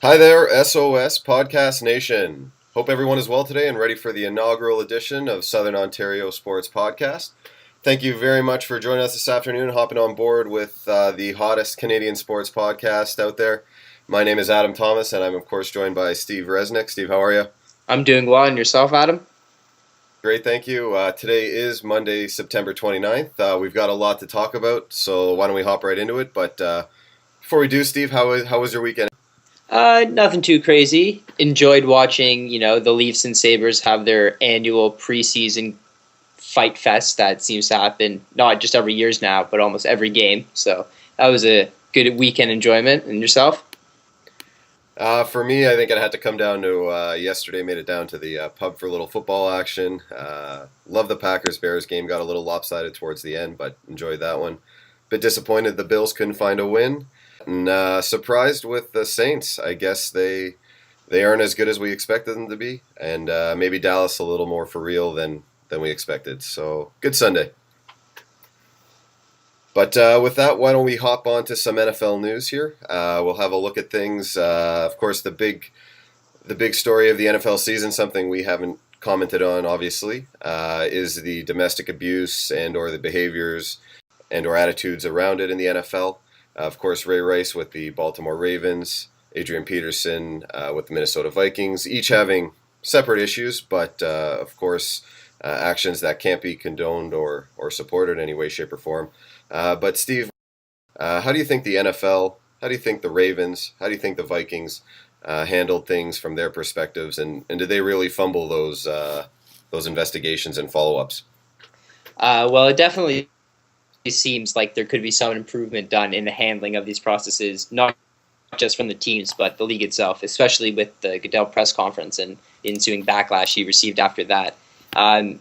Hi there, SOS Podcast Nation. Hope everyone is well today and ready for the inaugural edition of Southern Ontario Sports Podcast. Thank you very much for joining us this afternoon, hopping on board with the hottest Canadian sports podcast out there. My name is Adam Thomas, and I'm, of course, joined by Steve Resnick. Steve, how are you? I'm doing well, and yourself, Adam? Great, thank you. Today is Monday, September 29th. We've got a lot to talk about, so why don't we hop right into it? But before we do, Steve, how was your weekend? Nothing too crazy. Enjoyed watching, the Leafs and Sabres have their annual preseason fight fest that seems to happen not just every year's now, but almost every game. So that was a good weekend enjoyment. And yourself? For me, I think it had to come down to yesterday. Made it down to the pub for a little football action. Love the Packers-Bears game. Got a little lopsided towards the end, but enjoyed that one. Bit disappointed the Bills couldn't find a win. And surprised with the Saints. I guess they aren't as good as we expected them to be. And maybe Dallas a little more for real than we expected. So, good Sunday. But with that, why don't we hop on to some NFL news here? We'll have a look at things. Of course, the big story of the NFL season, something we haven't commented on, obviously, is the domestic abuse and or the behaviors and or attitudes around it in the NFL. Of course, Ray Rice with the Baltimore Ravens, Adrian Peterson with the Minnesota Vikings, each having separate issues, but of course, actions that can't be condoned or supported in any way, shape, or form. But Steve, how do you think the NFL, how do you think the Ravens, how do you think the Vikings handled things from their perspectives, and did they really fumble those investigations and follow-ups? Well, it definitely seems like there could be some improvement done in the handling of these processes, not just from the teams, but the league itself, especially with the Goodell press conference and the ensuing backlash he received after that.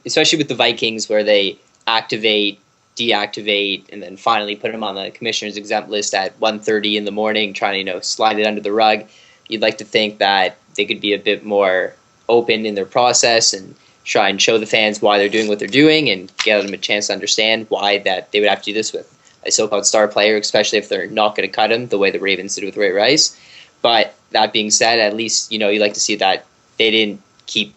Especially with the Vikings, where they activate, deactivate, and then finally put him on the commissioner's exempt list at 1:30 in the morning, trying to slide it under the rug. You'd like to think that they could be a bit more open in their process and try and show the fans why they're doing what they're doing and get them a chance to understand why that they would have to do this with a so-called star player, especially if they're not going to cut him the way the Ravens did with Ray Rice. But that being said, at least, you like to see that they didn't keep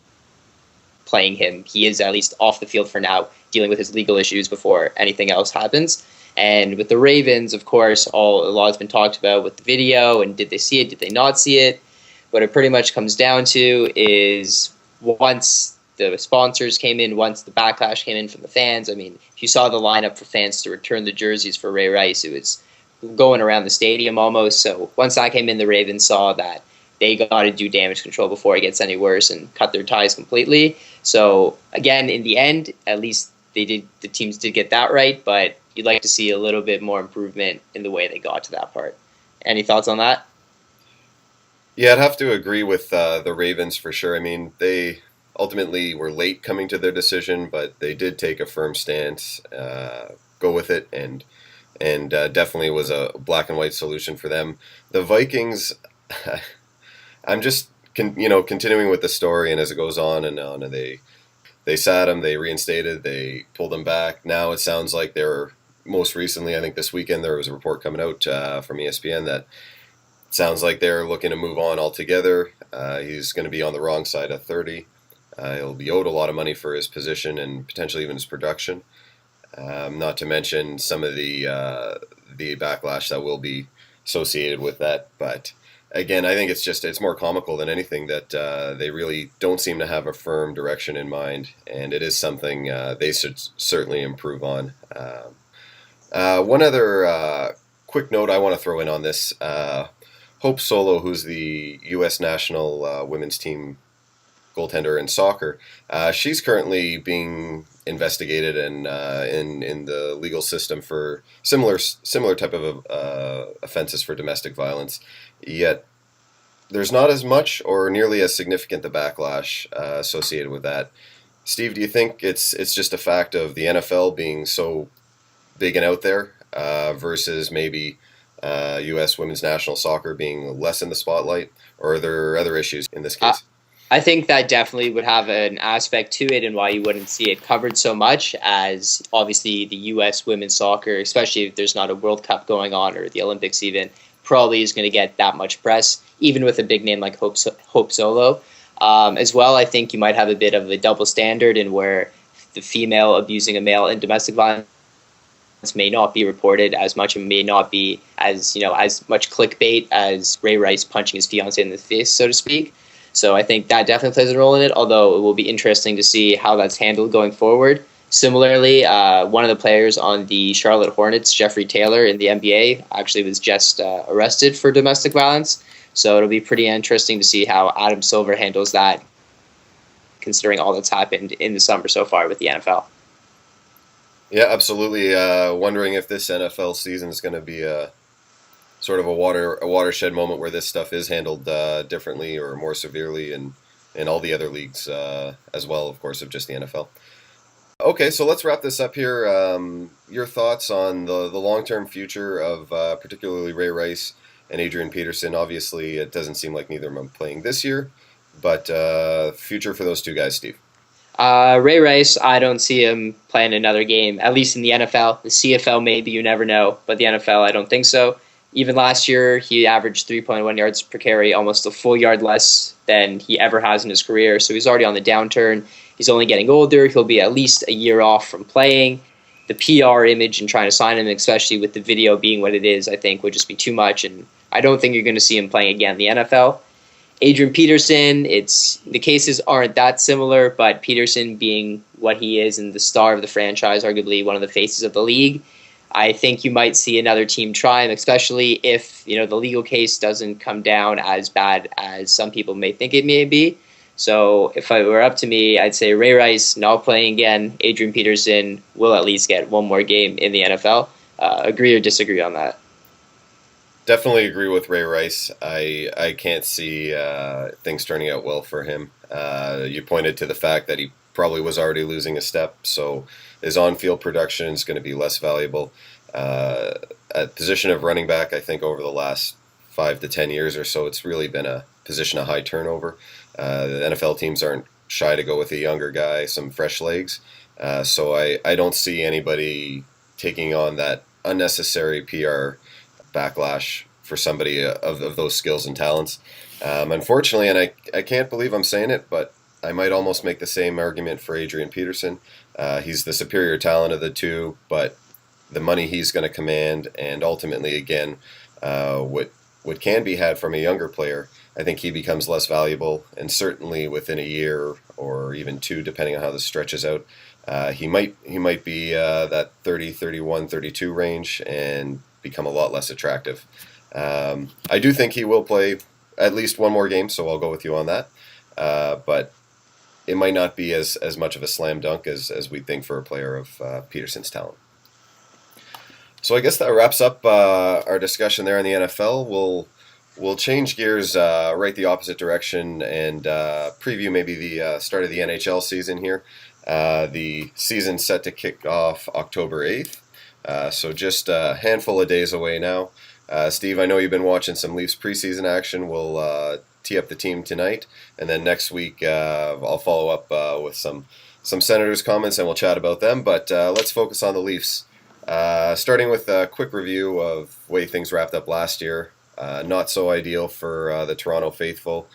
playing him. He is at least off the field for now, dealing with his legal issues before anything else happens. And with the Ravens, of course, a lot has been talked about with the video, and did they see it, did they not see it? What it pretty much comes down to is once the sponsors came in, once the backlash came in from the fans. I mean, if you saw the lineup for fans to return the jerseys for Ray Rice, it was going around the stadium almost. So once that came in, the Ravens saw that they got to do damage control before it gets any worse and cut their ties completely. So again, in the end, at least the teams did get that right, but you'd like to see a little bit more improvement in the way they got to that part. Any thoughts on that? Yeah, I'd have to agree with the Ravens for sure. I mean, they ultimately were late coming to their decision, but they did take a firm stance, go with it, and definitely was a black and white solution for them. The Vikings, I'm just continuing with the story, and as it goes on and on, and they sat him, they reinstated, they pulled him back. Now it sounds like they're most recently, I think this weekend there was a report coming out from ESPN that it sounds like they're looking to move on altogether. He's going to be on the wrong side of 30. He'll be owed a lot of money for his position and potentially even his production. Not to mention some of the backlash that will be associated with that. But again, I think it's more comical than anything that they really don't seem to have a firm direction in mind, and it is something they should certainly improve on. One other quick note I want to throw in on this: Hope Solo, who's the U.S. national women's team goaltender in soccer, she's currently being investigated and in the legal system for similar type of offenses for domestic violence. Yet there's not as much or nearly as significant the backlash associated with that. Steve, do you think it's just a fact of the NFL being so big and out there versus maybe U.S. women's national soccer being less in the spotlight, or are there other issues in this case? I think that definitely would have an aspect to it, and why you wouldn't see it covered so much, as obviously the U.S. women's soccer, especially if there's not a World Cup going on or the Olympics even, probably is going to get that much press, even with a big name like Hope Solo. As well, I think you might have a bit of a double standard in where the female abusing a male in domestic violence may not be reported as much and may not be as much clickbait as Ray Rice punching his fiancée in the face, so to speak. So I think that definitely plays a role in it, although it will be interesting to see how that's handled going forward. Similarly, one of the players on the Charlotte Hornets, Jeffrey Taylor, in the NBA, actually was just arrested for domestic violence. So it'll be pretty interesting to see how Adam Silver handles that, considering all that's happened in the summer so far with the NFL. Yeah, absolutely. Wondering if this NFL season is going to be a sort of a watershed moment where this stuff is handled differently or more severely in all the other leagues as well, of course, of just the NFL. Okay, so let's wrap this up here. Your thoughts on the long-term future of particularly Ray Rice and Adrian Peterson. Obviously, it doesn't seem like neither of them are playing this year, but future for those two guys, Steve. Ray Rice, I don't see him playing another game, at least in the NFL. The CFL, maybe, you never know, but the NFL, I don't think so. Even last year, he averaged 3.1 yards per carry, almost a full yard less than he ever has in his career, so he's already on the downturn. He's only getting older. He'll be at least a year off from playing. The PR image and trying to sign him, especially with the video being what it is, I think would just be too much, and I don't think you're going to see him playing again in the NFL. Adrian Peterson, the cases aren't that similar, but Peterson being what he is and the star of the franchise, arguably one of the faces of the league, I think you might see another team try him, especially if the legal case doesn't come down as bad as some people may think it may be. So if it were up to me, I'd say Ray Rice not playing again. Adrian Peterson will at least get one more game in the NFL. Agree or disagree on that? Definitely agree with Ray Rice. I can't see things turning out well for him. You pointed to the fact that he probably was already losing a step, so his on-field production is going to be less valuable. At position of running back, I think over the last 5 to 10 years or so, it's really been a position of high turnover. The NFL teams aren't shy to go with a younger guy, some fresh legs. So I don't see anybody taking on that unnecessary PR backlash for somebody of those skills and talents. Unfortunately, and I can't believe I'm saying it, but I might almost make the same argument for Adrian Peterson. He's the superior talent of the two, but the money he's going to command and ultimately, again, what can be had from a younger player, I think he becomes less valuable, and certainly within a year or even two, depending on how this stretches out, he might be that 30, 31, 32 range and become a lot less attractive. I do think he will play at least one more game, so I'll go with you on that. But it might not be as much of a slam dunk as we think for a player of Peterson's talent. So I guess that wraps up our discussion there in the NFL. We'll change gears right the opposite direction and preview maybe the start of the NHL season here. The season's set to kick off October 8th, so just a handful of days away now. Steve, I know you've been watching some Leafs preseason action. We'll tee up the team tonight, and then next week I'll follow up with some Senators comments and we'll chat about them. But let's focus on the Leafs. Starting with a quick review of the way things wrapped up last year. Not so ideal for the Toronto faithful.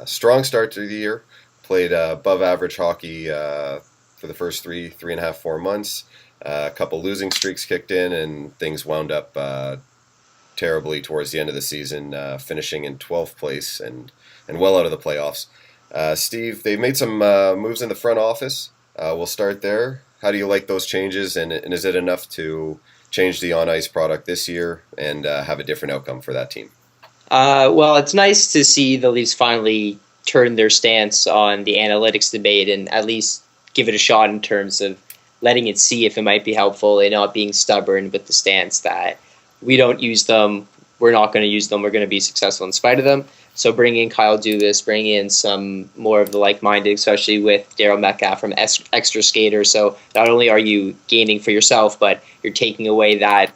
Strong start to the year. Played above average hockey for the first 3.5, 4 months. A couple losing streaks kicked in and things wound up terribly towards the end of the season, finishing in 12th place and well out of the playoffs. Steve, they've made some moves in the front office. We'll start there. How do you like those changes, and is it enough to change the on-ice product this year and have a different outcome for that team? Well, it's nice to see the Leafs finally turn their stance on the analytics debate and at least give it a shot in terms of letting it see if it might be helpful and not being stubborn with the stance that we don't use them, we're not going to use them, we're going to be successful in spite of them. So bringing in Kyle Dubas, bringing in some more of the like-minded, especially with Daryl Metcalf from Extra Skater. So not only are you gaining for yourself, but you're taking away that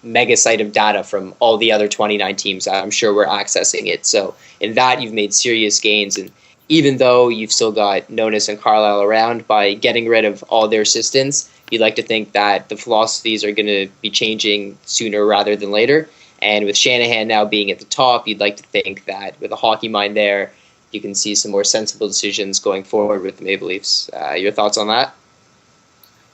mega site of data from all the other 29 teams. I'm sure we're accessing it. So in that, you've made serious gains. And even though you've still got Nonis and Carlisle around, by getting rid of all their assistants, you'd like to think that the philosophies are going to be changing sooner rather than later. And with Shanahan now being at the top, you'd like to think that with a hockey mind there, you can see some more sensible decisions going forward with the Maple Leafs. Your thoughts on that?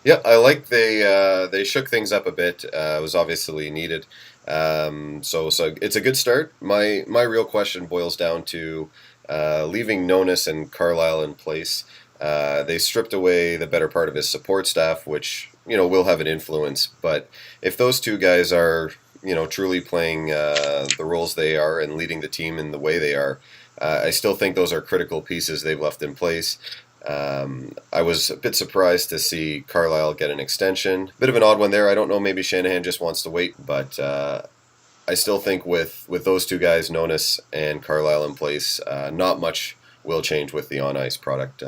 Yeah, I like they shook things up a bit. It was obviously needed. So it's a good start. My real question boils down to leaving Nonis and Carlisle in place. They stripped away the better part of his support staff, which will have an influence. But if those two guys are truly playing the roles they are and leading the team in the way they are, I still think those are critical pieces they've left in place. I was a bit surprised to see Carlisle get an extension. Bit of an odd one there. I don't know. Maybe Shanahan just wants to wait, but I still think with those two guys, Nonis and Carlisle in place, not much will change with the on ice product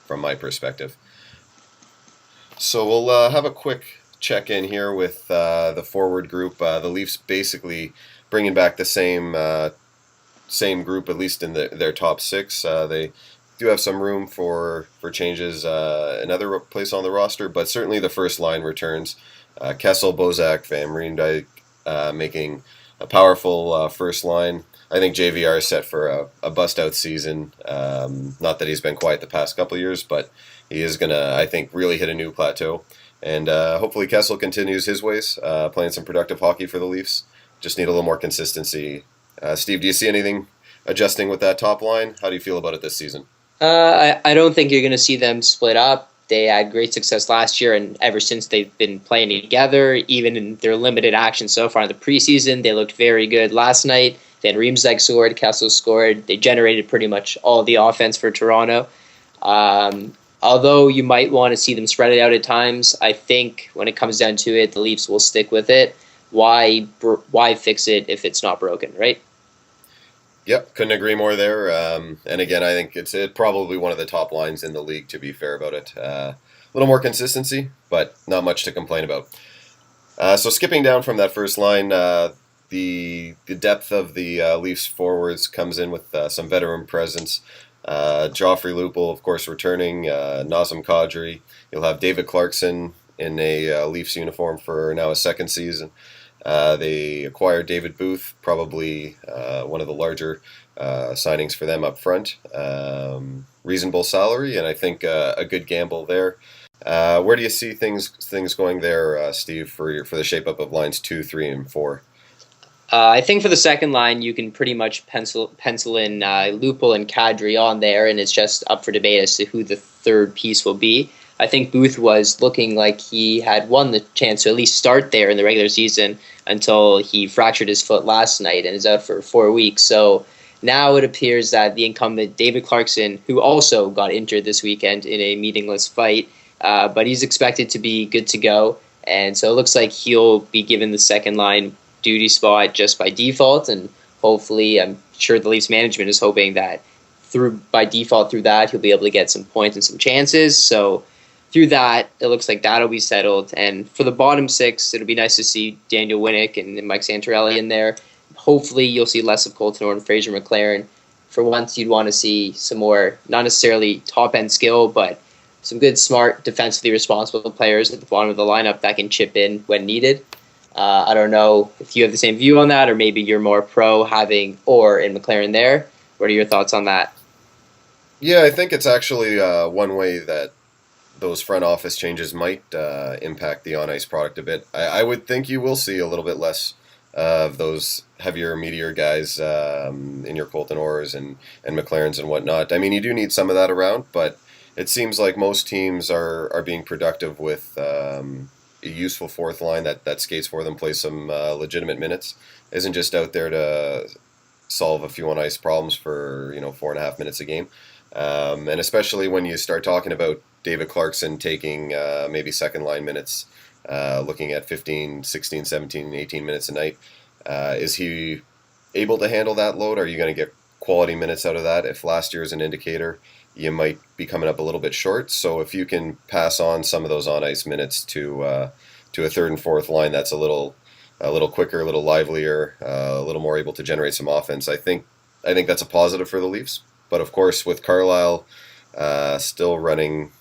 from my perspective. So we'll have a quick check in here with the forward group. The Leafs basically bringing back the same group, at least in their top six. They do have some room for changes another place on the roster, but certainly the first line returns. Kessel, Bozak, Van Riemdijk making a powerful first line. I think JVR is set for a bust-out season. Not that he's been quiet the past couple of years, but he is going to, I think, really hit a new plateau. And hopefully Kessel continues his ways, playing some productive hockey for the Leafs. Just need a little more consistency. Steve, do you see anything adjusting with that top line? How do you feel about it this season? I don't think you're going to see them split up. They had great success last year, and ever since they've been playing together, even in their limited action so far in the preseason, they looked very good last night. Then Riemsdyk scored, Kessel scored. They generated pretty much all the offense for Toronto. Although you might want to see them spread it out at times, I think when it comes down to it, the Leafs will stick with it. Why fix it if it's not broken, right? Yep, couldn't agree more there. And again, I think it's probably one of the top lines in the league, to be fair about it. A little more consistency, but not much to complain about. So skipping down from that first line, the depth of the Leafs forwards comes in with some veteran presence. Joffrey Lupul, of course, returning. Nazem Kadri. You'll have David Clarkson in a Leafs uniform for now a second season. They acquired David Booth, probably one of the larger signings for them up front. Reasonable salary, and I think a good gamble there. Where do you see things going there, Steve, for the shape up of lines 2, 3, and 4? I think for the second line, you can pretty much pencil in Lupul and Kadri on there, and it's just up for debate as to who the third piece will be. I think Booth was looking like he had won the chance to at least start there in the regular season until he fractured his foot last night and is out for 4 weeks. So now it appears that the incumbent David Clarkson, who also got injured this weekend in a meaningless fight, but he's expected to be good to go. And so it looks like he'll be given the second line duty spot just by default. And hopefully, I'm sure the Leafs management is hoping that by default through that, he'll be able to get some points and some chances. So through that, it looks like that'll be settled. And for the bottom six, it'll be nice to see Daniel Winnick and Mike Santorelli in there. Hopefully, you'll see less of Colton Orr and Fraser McLaren. For once, you'd want to see some more, not necessarily top-end skill, but some good, smart, defensively responsible players at the bottom of the lineup that can chip in when needed. I don't know if you have the same view on that, or maybe you're more pro having Orr and McLaren there. What are your thoughts on that? Yeah, I think it's actually one way that those front office changes might impact the on-ice product a bit. I would think you will see a little bit less of those heavier, meatier guys in your Colton Orrs and McLarens and whatnot. I mean, you do need some of that around, but it seems like most teams are being productive with a useful fourth line that skates for them, plays some legitimate minutes, isn't just out there to solve a few on-ice problems for 4.5 minutes a game. And especially when you start talking about David Clarkson taking maybe second line minutes, looking at 15, 16, 17, 18 minutes a night. Is he able to handle that load? Are you going to get quality minutes out of that? If last year is an indicator, you might be coming up a little bit short. So if you can pass on some of those on-ice minutes to a third and fourth line that's a little quicker, a little livelier, a little more able to generate some offense, I think that's a positive for the Leafs. But of course, with Carlisle still running,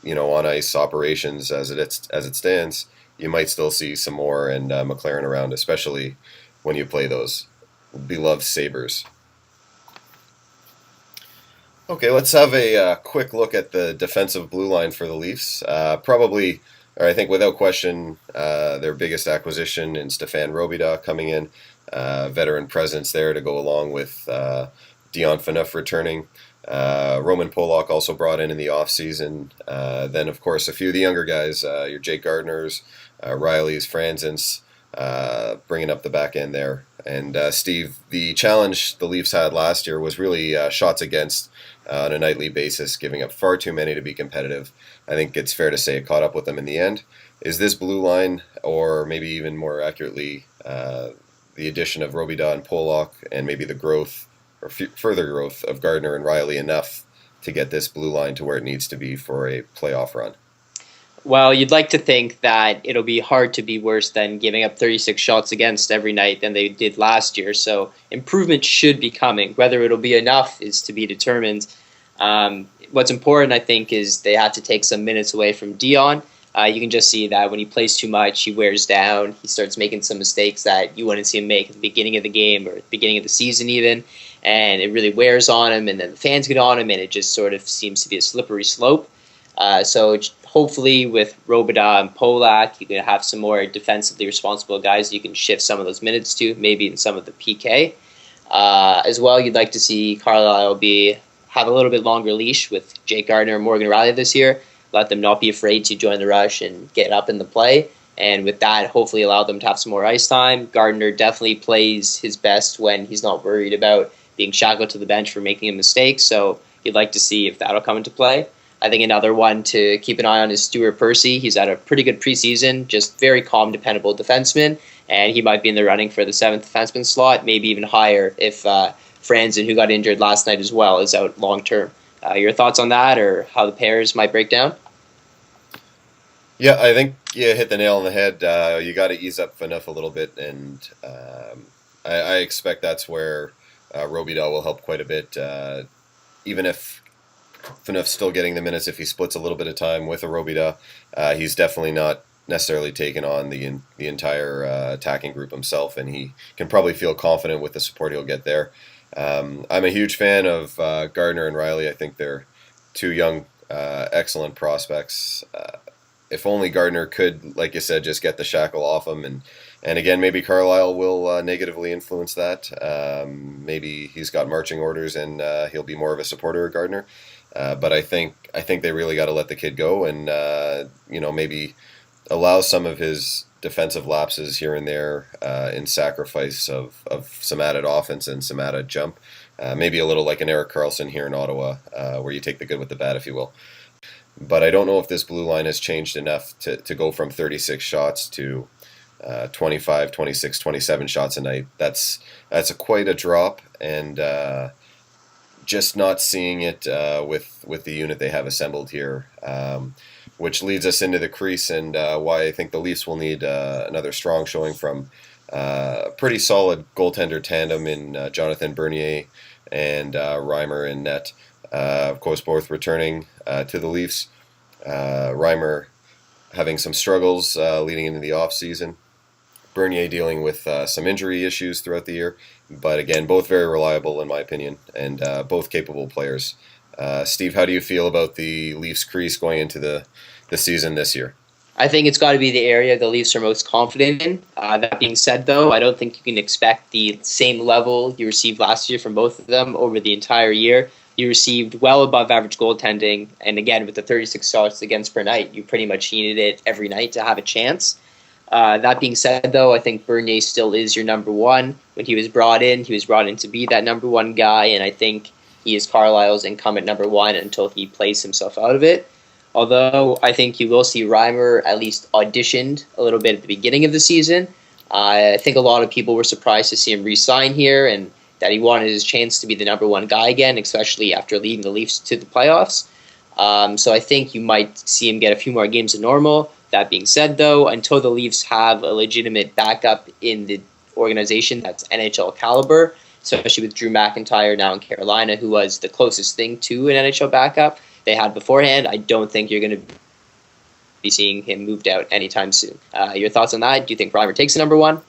on ice operations as it stands, you might still see some more and McLaren around, especially when you play those beloved Sabres. Okay, let's have a quick look at the defensive blue line for the Leafs. Probably, or I think without question, their biggest acquisition in Stefan Robida coming in. Veteran presence there to go along with Dion Phaneuf returning. Roman Polak also brought in the offseason. Then, of course, a few of the younger guys, your Jake Gardners, Riley's, Franzens, bringing up the back end there. And Steve, the challenge the Leafs had last year was really shots against on a nightly basis, giving up far too many to be competitive. I think it's fair to say it caught up with them in the end. Is this blue line, or maybe even more accurately, the addition of Robida and Polak, and maybe the growth or further growth of Gardner and Riley enough to get this blue line to where it needs to be for a playoff run? Well, you'd like to think that it'll be hard to be worse than giving up 36 shots against every night than they did last year. So improvement should be coming. Whether it'll be enough is to be determined. What's important, I think, is they have to take some minutes away from Dion. You can just see that when he plays too much, he wears down. He starts making some mistakes that you wouldn't see him make at the beginning of the game or at the beginning of the season even. And it really wears on him, and then the fans get on him, and it just sort of seems to be a slippery slope. So hopefully with Robida and Polak, you can have some more defensively responsible guys you can shift some of those minutes to, maybe in some of the PK. As well, you'd like to see Carlisle have a little bit longer leash with Jake Gardner and Morgan Riley this year. Let them not be afraid to join the rush and get up in the play. And with that, hopefully allow them to have some more ice time. Gardner definitely plays his best when he's not worried about being shackled to the bench for making a mistake. So you'd like to see if that'll come into play. I think another one to keep an eye on is Stuart Percy. He's had a pretty good preseason, just very calm, dependable defenseman, and he might be in the running for the 7th defenseman slot, maybe even higher if Franzen, who got injured last night as well, is out long term. Your thoughts on that, or how the pairs might break down? Yeah, I think you hit the nail on the head. You got to ease up Phaneuf a little bit, and I expect that's where Robida will help quite a bit, even if Phaneuf's still getting the minutes. If he splits a little bit of time with a Robida, he's definitely not necessarily taken on the entire attacking group himself, and he can probably feel confident with the support he'll get there. I'm a huge fan of Gardner and Riley. I think they're two young, excellent prospects. If only Gardner could, like you said, just get the shackle off him, and again, maybe Carlisle will negatively influence that. Maybe he's got marching orders, and he'll be more of a supporter of Gardner. But I think they really got to let the kid go, and maybe allow some of his defensive lapses here and there in sacrifice of some added offense and some added jump. Maybe a little like an Erik Karlsson here in Ottawa, where you take the good with the bad, if you will. But I don't know if this blue line has changed enough to go from 36 shots to 25, 26, 27 shots a night. That's quite a drop, and just not seeing it with the unit they have assembled here, which leads us into the crease, and why I think the Leafs will need another strong showing from a pretty solid goaltender tandem in Jonathan Bernier and Reimer in net. Of course, both returning to the Leafs. Reimer having some struggles leading into the offseason. Bernier dealing with some injury issues throughout the year. But again, both very reliable in my opinion, and both capable players. Steve, how do you feel about the Leafs crease going into the season this year? I think it's got to be the area the Leafs are most confident in. That being said, though, I don't think you can expect the same level you received last year from both of them over the entire year. You received well above average goaltending, and again, with the 36 shots against per night, you pretty much needed it every night to have a chance. That being said, though, I think Bernier still is your number one. When he was brought in to be that number one guy, and I think he is Carlisle's incumbent number one until he plays himself out of it. Although I think you will see Reimer at least auditioned a little bit at the beginning of the season. I think a lot of people were surprised to see him re-sign here, and that he wanted his chance to be the number one guy again, especially after leading the Leafs to the playoffs. So I think you might see him get a few more games than normal. That being said, though, until the Leafs have a legitimate backup in the organization that's NHL caliber, especially with Drew McIntyre now in Carolina, who was the closest thing to an NHL backup they had beforehand, I don't think you're going to be seeing him moved out anytime soon. Your thoughts on that? Do you think Reimer takes the number one?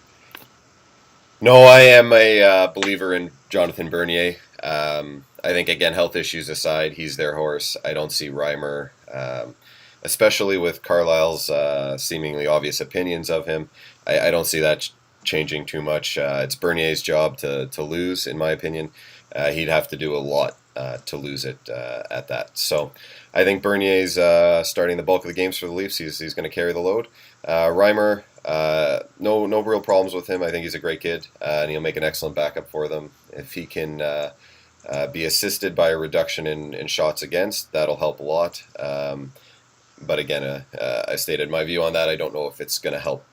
No, I am a believer in Jonathan Bernier. I think, again, health issues aside, he's their horse. I don't see Reimer, especially with Carlisle's seemingly obvious opinions of him. I don't see that changing too much. It's Bernier's job to lose, in my opinion. He'd have to do a lot to lose it at that. So I think Bernier's starting the bulk of the games for the Leafs. He's going to carry the load. Reimer, no real problems with him. I think he's a great kid, and he'll make an excellent backup for them. If he can be assisted by a reduction in shots against, that'll help a lot. But again, I stated my view on that. I don't know if it's going to help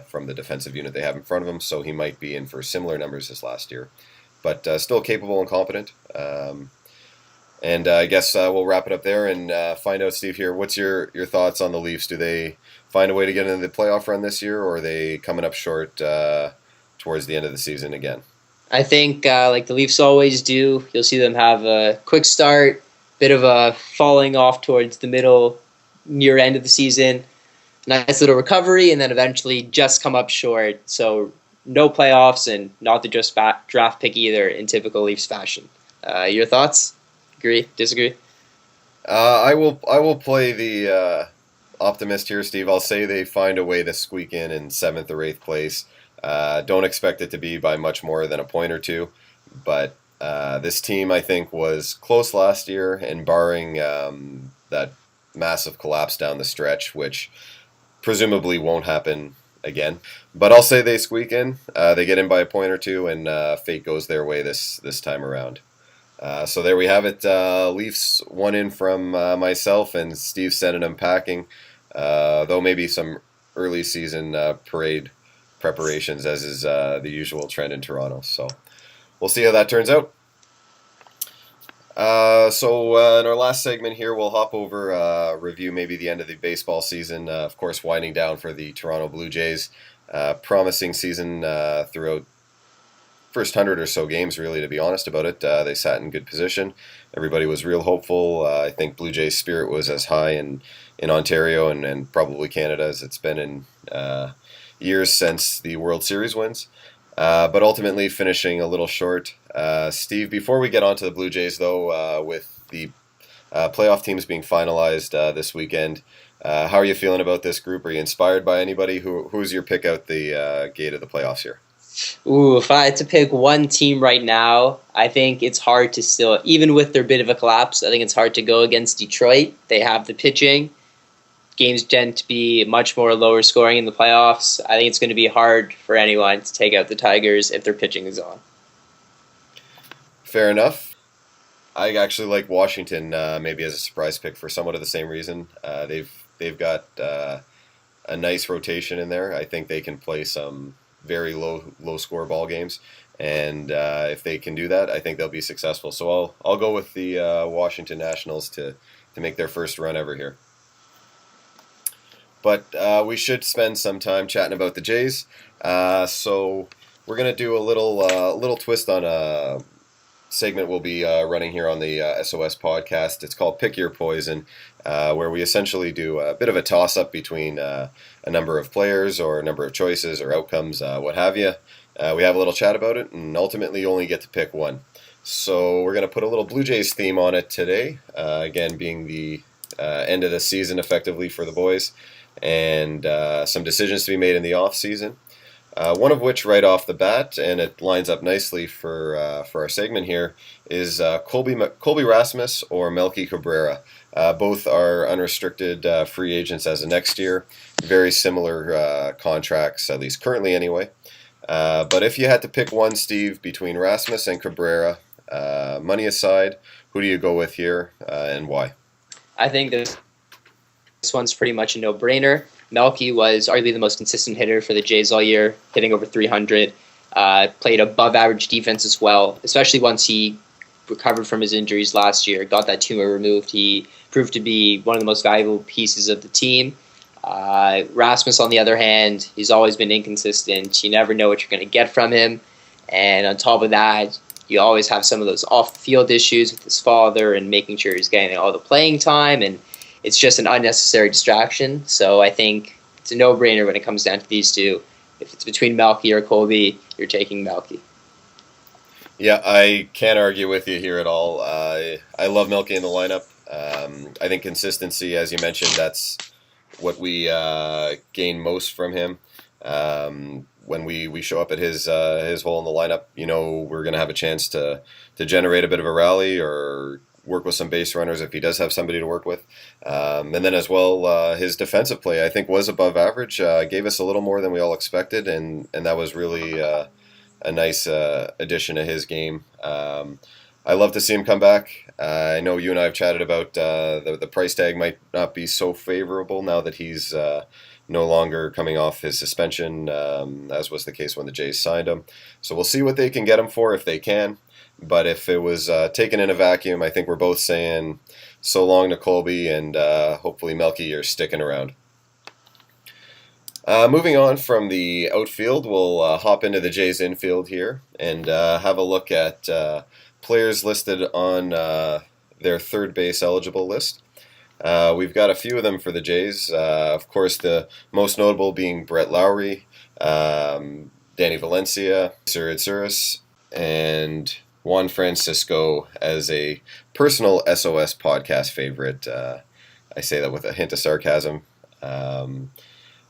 from the defensive unit they have in front of him, so he might be in for similar numbers as last year. But still capable and competent. And I guess we'll wrap it up there and find out, Steve, here. What's your thoughts on the Leafs? Do they find a way to get into the playoff run this year, or are they coming up short towards the end of the season again? I think, like the Leafs always do, you'll see them have a quick start, bit of a falling off towards the middle, near end of the season, nice little recovery, and then eventually just come up short. So no playoffs and not the just draft pick either in typical Leafs fashion. Your thoughts? Agree? Disagree? I will play the optimist here, Steve. I'll say they find a way to squeak in seventh or eighth place. Don't expect it to be by much more than a point or two, but this team, I think, was close last year, and barring that massive collapse down the stretch, which presumably won't happen again. But I'll say they squeak in. They get in by a point or two, and fate goes their way this time around. So there we have it. Leafs one in from myself, and Steve sending them packing. Though maybe some early season parade preparations, as is the usual trend in Toronto. So we'll see how that turns out. So in our last segment here, we'll hop over, review maybe the end of the baseball season. Of course, winding down for the Toronto Blue Jays. Promising season throughout first 100 or so games, really, to be honest about it. They sat in good position. Everybody was real hopeful. I think Blue Jays' spirit was as high in Ontario and probably Canada as it's been in years since the World Series wins. But ultimately finishing a little short. Steve, before we get on to the Blue Jays, though, with the playoff teams being finalized this weekend, how are you feeling about this group? Are you inspired by anybody? Who's your pick out the gate of the playoffs here? Ooh, if I had to pick one team right now, I think it's hard to still, even with their bit of a collapse, I think it's hard to go against Detroit. They have the pitching. Games tend to be much more lower scoring in the playoffs. I think it's going to be hard for anyone to take out the Tigers if their pitching is on. Fair enough. I actually like Washington maybe as a surprise pick for somewhat of the same reason. They've got a nice rotation in there. I think they can play some very low score ball games, and if they can do that, I think they'll be successful. So I'll go with the Washington Nationals to make their first run ever here. But we should spend some time chatting about the Jays. So we're gonna do a little twist on a segment we'll be running here on the SOS podcast. It's called Pick Your Poison, where we essentially do a bit of a toss-up between a number of players or a number of choices or outcomes, what have you. We have a little chat about it, and ultimately you only get to pick one. So we're going to put a little Blue Jays theme on it today, again being the end of the season effectively for the boys, and some decisions to be made in the off-season. One of which, right off the bat, and it lines up nicely for our segment here, is Colby Rasmus or Melky Cabrera. Both are unrestricted free agents as of next year. Very similar contracts, at least currently anyway. But if you had to pick one, Steve, between Rasmus and Cabrera, money aside, who do you go with here and why? I think this one's pretty much a no-brainer. Melky was arguably the most consistent hitter for the Jays all year, hitting over 300. Played above-average defense as well, especially once he recovered from his injuries last year, got that tumor removed. He proved to be one of the most valuable pieces of the team. Rasmus, on the other hand, he's always been inconsistent. You never know what you're going to get from him. And on top of that, you always have some of those off-the-field issues with his father and making sure he's getting all the playing time, and it's just an unnecessary distraction. So I think it's a no-brainer when it comes down to these two. if it's between Melky or Colby, you're taking Melky. Yeah, I can't argue with you here at all. I love Melky in the lineup. I think consistency, as you mentioned, that's what we gain most from him. When we show up at his hole in the lineup, we're going to have a chance to generate a bit of a rally or work with some base runners if he does have somebody to work with. And then as well, his defensive play, I think, was above average. Gave us a little more than we all expected, and that was really a nice addition to his game. I love to see him come back. I know you and I have chatted about the price tag might not be so favorable now that he's no longer coming off his suspension, as was the case when the Jays signed him. So we'll see what they can get him for if they can. But if it was taken in a vacuum, I think we're both saying so long to Colby, and hopefully Melky, you're sticking around. Moving on from the outfield, we'll hop into the Jays infield here and have a look at players listed on their third base eligible list. We've got a few of them for the Jays. Of course, the most notable being Brett Lowry, Danny Valencia, SOS, and Juan Francisco as a personal SOS podcast favorite. I say that with a hint of sarcasm.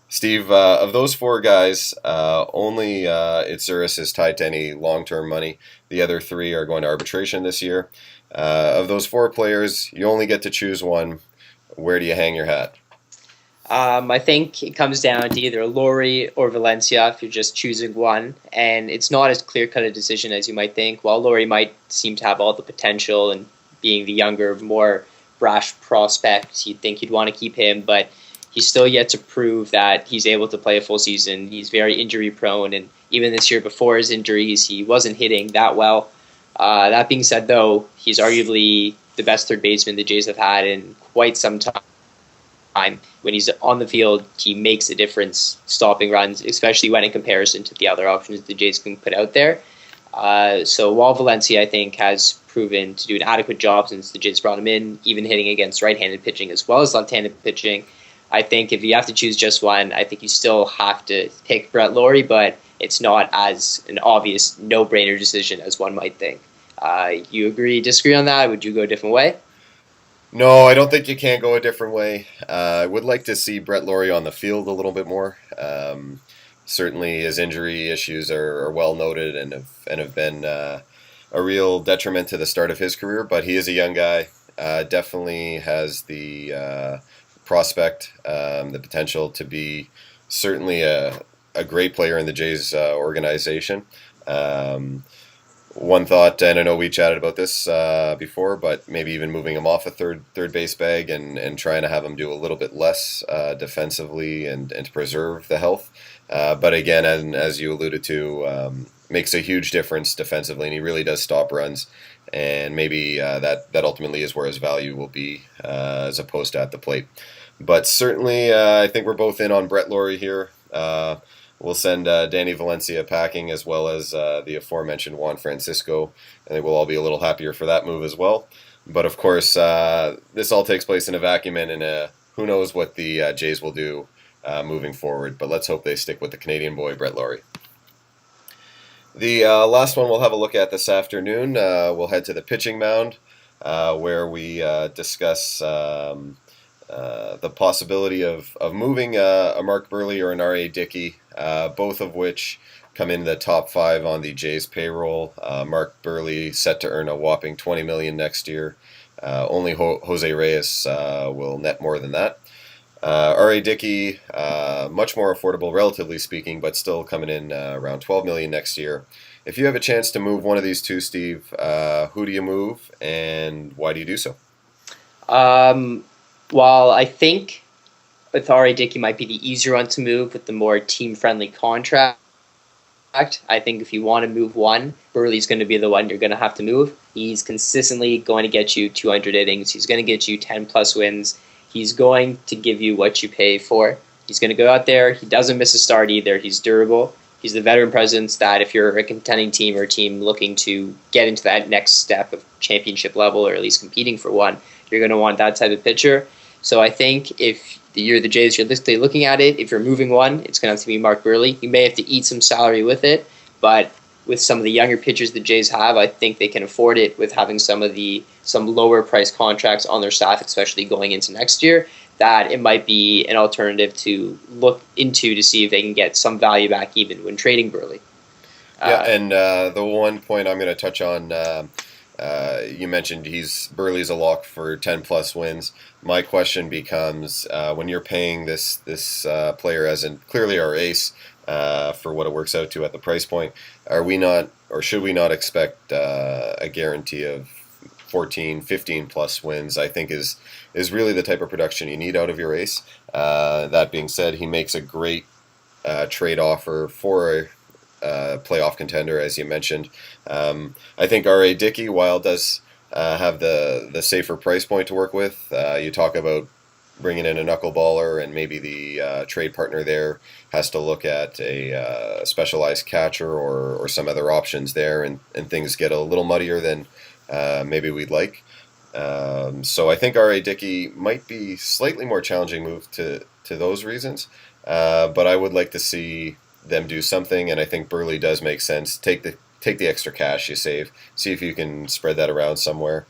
Steve, of those four guys, only Itzuris is tied to any long-term money. The other three are going to arbitration this year. Of those four players, you only get to choose one. Where do you hang your hat? I think it comes down to either Lowry or Valencia if you're just choosing one, and it's not as clear-cut a decision as you might think. While Lowry might seem to have all the potential and being the younger, more brash prospect, you'd think you'd want to keep him, but he's still yet to prove that he's able to play a full season. He's very injury-prone, and even this year before his injuries, he wasn't hitting that well. That being said, though, he's arguably the best third baseman the Jays have had in quite some time. When he's on the field, he makes a difference stopping runs, especially when in comparison to the other options the Jays can put out there. So while Valencia, I think, has proven to do an adequate job since the Jays brought him in, even hitting against right-handed pitching as well as left-handed pitching, I think if you have to choose just one, I think you still have to pick Brett Lowry, but it's not as an obvious no-brainer decision as one might think. You agree, disagree on that? Would you go a different way? No, I don't think you can go a different way. I would like to see Brett Lowry on the field a little bit more. Certainly his injury issues are well noted and have been a real detriment to the start of his career, but he is a young guy. Definitely has the prospect, the potential to be certainly a great player in the Jays organization. One thought, and I know we chatted about this before, but maybe even moving him off a third base bag and trying to have him do a little bit less defensively and to preserve the health. But again, as you alluded to, makes a huge difference defensively, and he really does stop runs. And maybe that ultimately is where his value will be as opposed to at the plate. But certainly, I think we're both in on Brett Lowry here. We'll send Danny Valencia packing as well as the aforementioned Juan Francisco. I think we'll all be a little happier for that move as well. But of course, this all takes place in a vacuum, and who knows what the Jays will do moving forward. But let's hope they stick with the Canadian boy, Brett Lowry. The last one we'll have a look at this afternoon. We'll head to the pitching mound where we discuss the possibility of moving a Mark Burley or an R.A. Dickey, both of which come in the top 5 on the Jays payroll. Mark Burley set to earn a whopping $20 million next year. Only Jose Reyes will net more than that. R.A. Dickey, much more affordable, relatively speaking, but still coming in around $12 million next year. If you have a chance to move one of these two, Steve, who do you move, and why do you do so? While I think with R.A. Dickey might be the easier one to move with the more team-friendly contract, I think if you want to move one, Burley's going to be the one you're going to have to move. He's consistently going to get you 200 innings. He's going to get you 10-plus wins. He's going to give you what you pay for. He's going to go out there. He doesn't miss a start either. He's durable. He's the veteran presence that if you're a contending team or a team looking to get into that next step of championship level or at least competing for one, you're going to want that type of pitcher. So I think if you're the Jays, you're looking at it, if you're moving one, it's going to have to be Mark Burley. You may have to eat some salary with it, but with some of the younger pitchers the Jays have, I think they can afford it with having some lower price contracts on their staff, especially going into next year. That it might be an alternative to look into to see if they can get some value back even when trading Burley. Yeah, and the one point I'm going to touch on, you mentioned Burley's a lock for 10 plus wins. My question becomes, when you're paying this player as in clearly our ace for what it works out to at the price point, are we not, or should we not expect a guarantee of 14, 15 plus wins? I think is really the type of production you need out of your ace. That being said, he makes a great trade offer for a playoff contender, as you mentioned. I think R.A. Dickey, while does have the safer price point to work with, you talk about bringing in a knuckleballer, and maybe the trade partner there has to look at a specialized catcher or some other options there, and things get a little muddier than maybe we'd like. So I think R.A. Dickey might be slightly more challenging move to those reasons, but I would like to see them do something, and I think Burley does make sense. Take the extra cash you save, see if you can spread that around somewhere,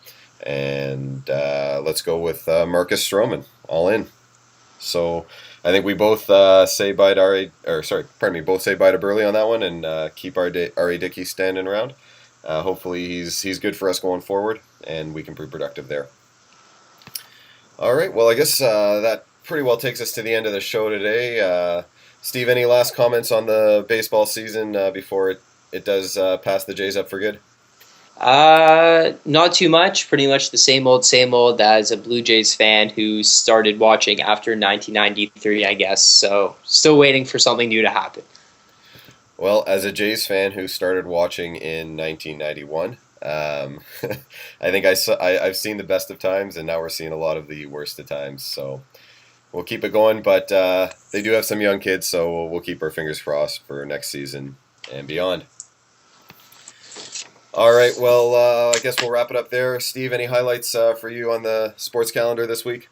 and let's go with Marcus Stroman all in. So I think we both say bye to both say bye to Burley on that one, and keep R.A. Dickey standing around. Hopefully he's good for us going forward, and we can be productive there. All right, well, I guess that pretty well takes us to the end of the show today. Steve, any last comments on the baseball season before it does pass the Jays up for good? Not too much. Pretty much the same old as a Blue Jays fan who started watching after 1993, I guess. So still waiting for something new to happen. Well, as a Jays fan who started watching in 1991, I think I've seen the best of times, and now we're seeing a lot of the worst of times. So we'll keep it going, but they do have some young kids, so we'll keep our fingers crossed for next season and beyond. All right, well, I guess we'll wrap it up there. Steve, any highlights for you on the sports calendar this week?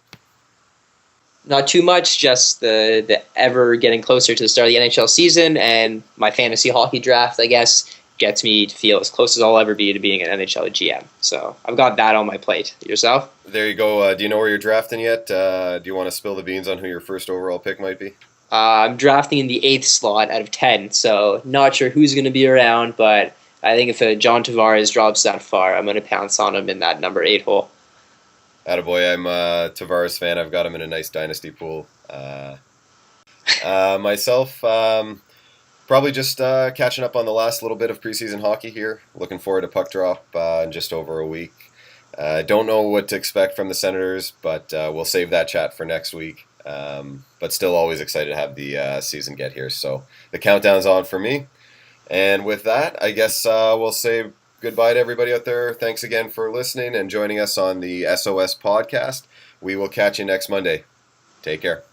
Not too much, just the ever getting closer to the start of the NHL season, and my fantasy hockey draft, I guess, gets me to feel as close as I'll ever be to being an NHL GM. So I've got that on my plate. Yourself? There you go. Do you know where you're drafting yet? Do you want to spill the beans on who your first overall pick might be? I'm drafting in the 8th slot out of 10, so not sure who's going to be around, but I think if John Tavares drops that far, I'm going to pounce on him in that number 8 hole. Attaboy, I'm a Tavares fan. I've got him in a nice dynasty pool. Myself, probably just catching up on the last little bit of preseason hockey here. Looking forward to puck drop in just over a week. Don't know what to expect from the Senators, but we'll save that chat for next week. But still always excited to have the season get here. So the countdown's on for me. And with that, I guess we'll say goodbye to everybody out there. Thanks again for listening and joining us on the SOS podcast. We will catch you next Monday. Take care.